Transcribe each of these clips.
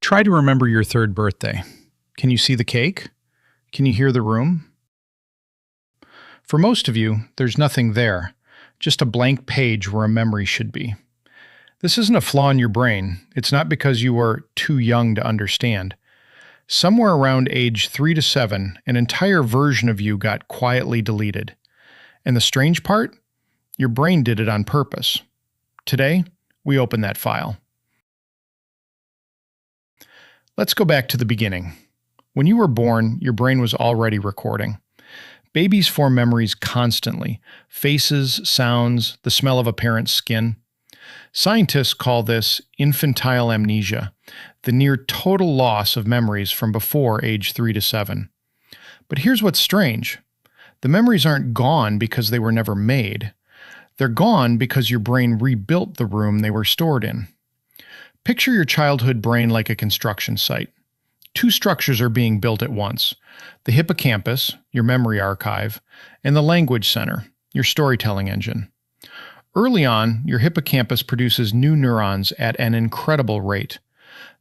Try to remember your third birthday. Can you see the cake? Can you hear the room? For most of you, there's nothing there, just a blank page where a memory should be. This isn't a flaw in your brain. It's not because you were too young to understand. Somewhere around age 3 to 7, an entire version of you got quietly deleted. And the strange part? Your brain did it on purpose. Today, we open that file. Let's go back to the beginning. When you were born, your brain was already recording. Babies form memories constantly: faces, sounds, the smell of a parent's skin. Scientists call this infantile amnesia, the near total loss of memories from before age 3 to 7. But here's what's strange. The memories aren't gone because they were never made. They're gone because your brain rebuilt the room they were stored in. Picture your childhood brain like a construction site. Two structures are being built at once: the hippocampus, your memory archive, and the language center, your storytelling engine. Early on, your hippocampus produces new neurons at an incredible rate.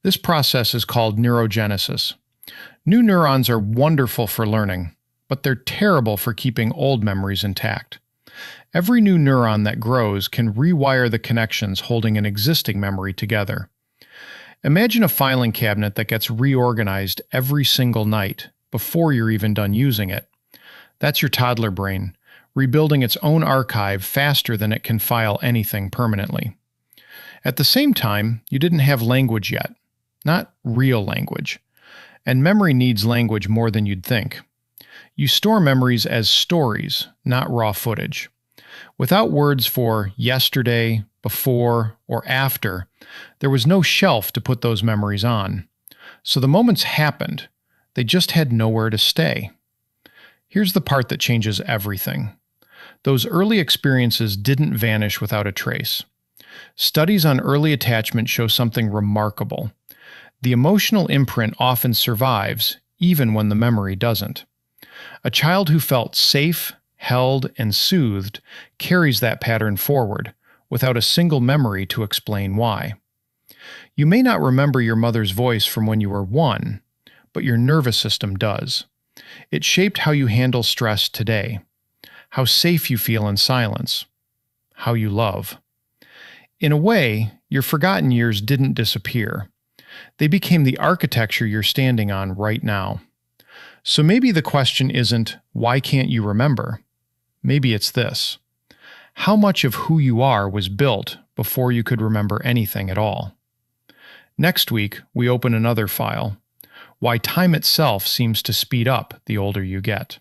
This process is called neurogenesis. New neurons are wonderful for learning, but they're terrible for keeping old memories intact. Every new neuron that grows can rewire the connections holding an existing memory together. Imagine a filing cabinet that gets reorganized every single night before you're even done using it. That's your toddler brain, rebuilding its own archive faster than it can file anything permanently. At the same time, you didn't have language yet. Not real language. And memory needs language more than you'd think. You store memories as stories, not raw footage. Without words for yesterday, before, or after, there was no shelf to put those memories on. So the moments happened. They just had nowhere to stay. Here's the part that changes everything. Those early experiences didn't vanish without a trace. Studies on early attachment show something remarkable. The emotional imprint often survives, even when the memory doesn't. A child who felt safe, held, and soothed carries that pattern forward, without a single memory to explain why. You may not remember your mother's voice from when you were 1, but your nervous system does. It shaped how you handle stress today, how safe you feel in silence, how you love. In a way, your forgotten years didn't disappear. They became the architecture you're standing on right now. So maybe the question isn't, why can't you remember? Maybe it's this: how much of who you are was built before you could remember anything at all? Next week, we open another file: why time itself seems to speed up the older you get.